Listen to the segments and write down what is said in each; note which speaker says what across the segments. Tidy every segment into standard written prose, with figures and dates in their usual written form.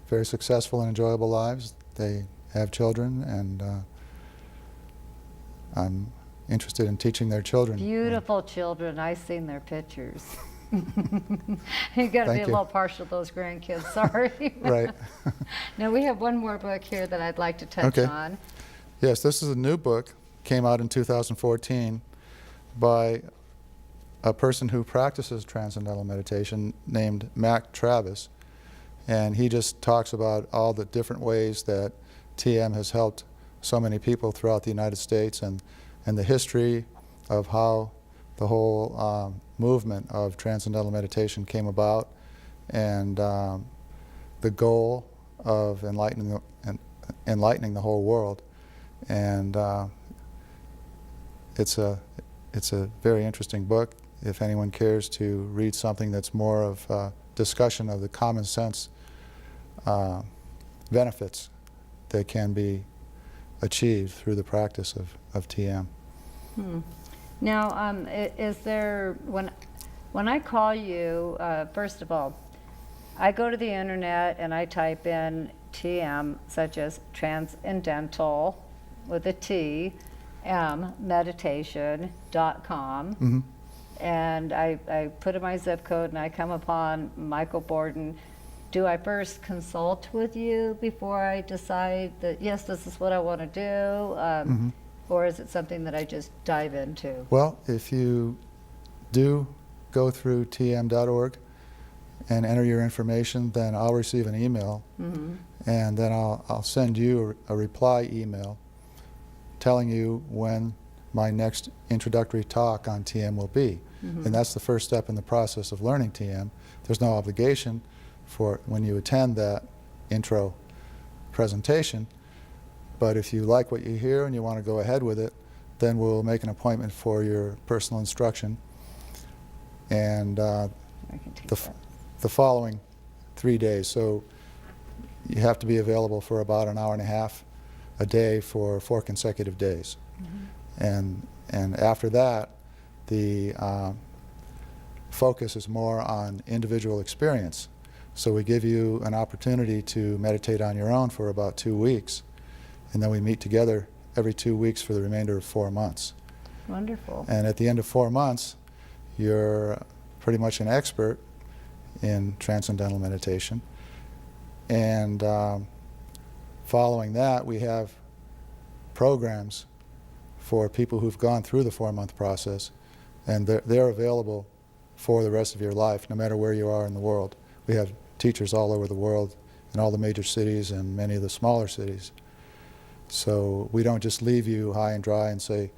Speaker 1: very successful and enjoyable lives. They have children, and I'm interested in teaching their children.
Speaker 2: Beautiful children. I've seen their pictures. You got to be a little partial to those grandkids. Sorry.
Speaker 1: Right.
Speaker 2: Now we have one more book here that I'd like to touch on.
Speaker 1: Yes, this is a new book. Came out in 2014 by a person who practices Transcendental Meditation named Mac Travis. And he just talks about all the different ways that TM has helped so many people throughout the United States, and the history of how the whole movement of Transcendental Meditation came about, and the goal of enlightening the whole world. And it's a very interesting book. If anyone cares to read something that's more of a discussion of the common sense benefits that can be achieved through the practice of TM.
Speaker 2: Now, is there, when I call you, first of all, I go to the internet and I type in TM, such as Transcendental with a T, meditation.com. And I put in my zip code and I come upon Michael Bourdon. Do I first consult with you before I decide that, yes, this is what I want to do? Or is it something that I just dive into?
Speaker 1: Well, if you do go through tm.org and enter your information, then I'll receive an email, and then I'll send you a reply email telling you when my next introductory talk on TM will be. And that's the first step in the process of learning TM. There's no obligation for when you attend that intro presentation, but if you like what you hear and you want to go ahead with it, then we'll make an appointment for your personal instruction. And the following 3 days, so you have to be available for about an hour and a half a day for 4 consecutive days. And after that, the focus is more on individual experience. So we give you an opportunity to meditate on your own for about 2 weeks, and then we meet together every 2 weeks for the remainder of 4 months.
Speaker 2: Wonderful.
Speaker 1: And at the end of 4 months, you're pretty much an expert in Transcendental Meditation. And following that, we have programs for people who've gone through the 4-month process, and they're available for the rest of your life, no matter where you are in the world. We have teachers all over the world, in all the major cities and many of the smaller cities. So we don't just leave you high and dry and say,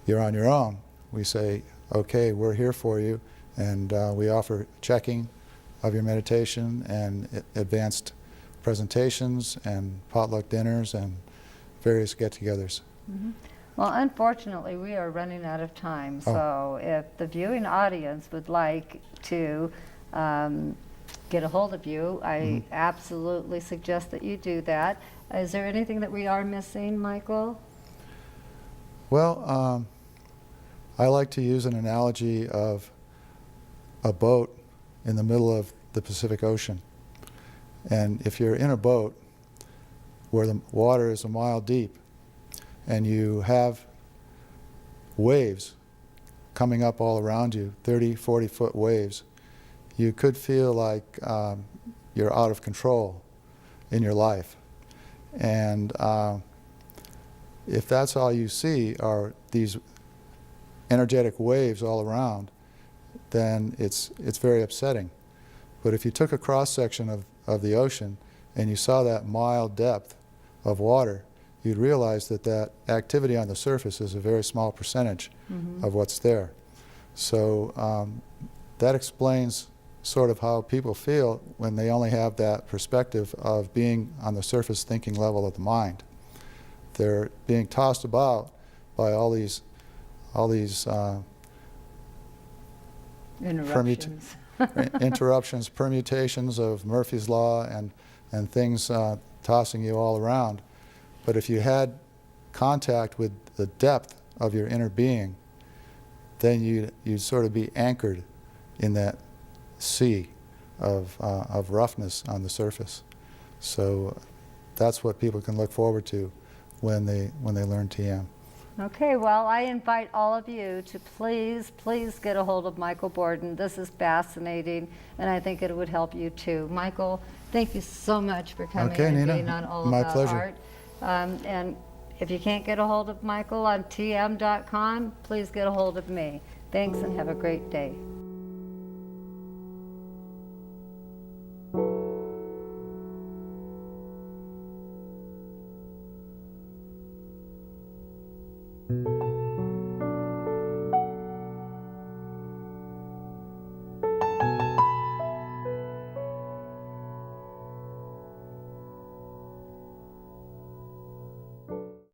Speaker 1: you're on your own. We say, okay, we're here for you, and we offer checking of your meditation and advanced presentations and potluck dinners and various get-togethers.
Speaker 2: Well, unfortunately, we are running out of time. So if the viewing audience would like to get a hold of you, I absolutely suggest that you do that. Is there anything that we are missing, Michael?
Speaker 1: Well, I like to use an analogy of a boat in the middle of the Pacific Ocean. And if you're in a boat where the water is a mile deep and you have waves coming up all around you, 30, 40-foot waves, you could feel like you're out of control in your life. And if that's all you see are these energetic waves all around, then it's very upsetting. But if you took a cross-section of the ocean and you saw that mile depth of water, you'd realize that that activity on the surface is a very small percentage of what's there. So that explains sort of how people feel when they only have that perspective of being on the surface thinking level of the mind. They're being tossed about by all these interruptions, permutations of Murphy's Law and things tossing you all around. But if you had contact with the depth of your inner being, then you'd sort of be anchored in that sea of roughness on the surface. So that's what people can look forward to when they learn TM.
Speaker 2: Okay, well, I invite all of you to please get a hold of Michael Bourdon. This is fascinating, and I think it would help you too. Michael, thank you so much for coming
Speaker 1: Okay,
Speaker 2: and
Speaker 1: Nina,
Speaker 2: being on All
Speaker 1: my
Speaker 2: About
Speaker 1: pleasure.
Speaker 2: Art. And if you can't get a hold of Michael on tm.com, please get a hold of me. Thanks and have a great day.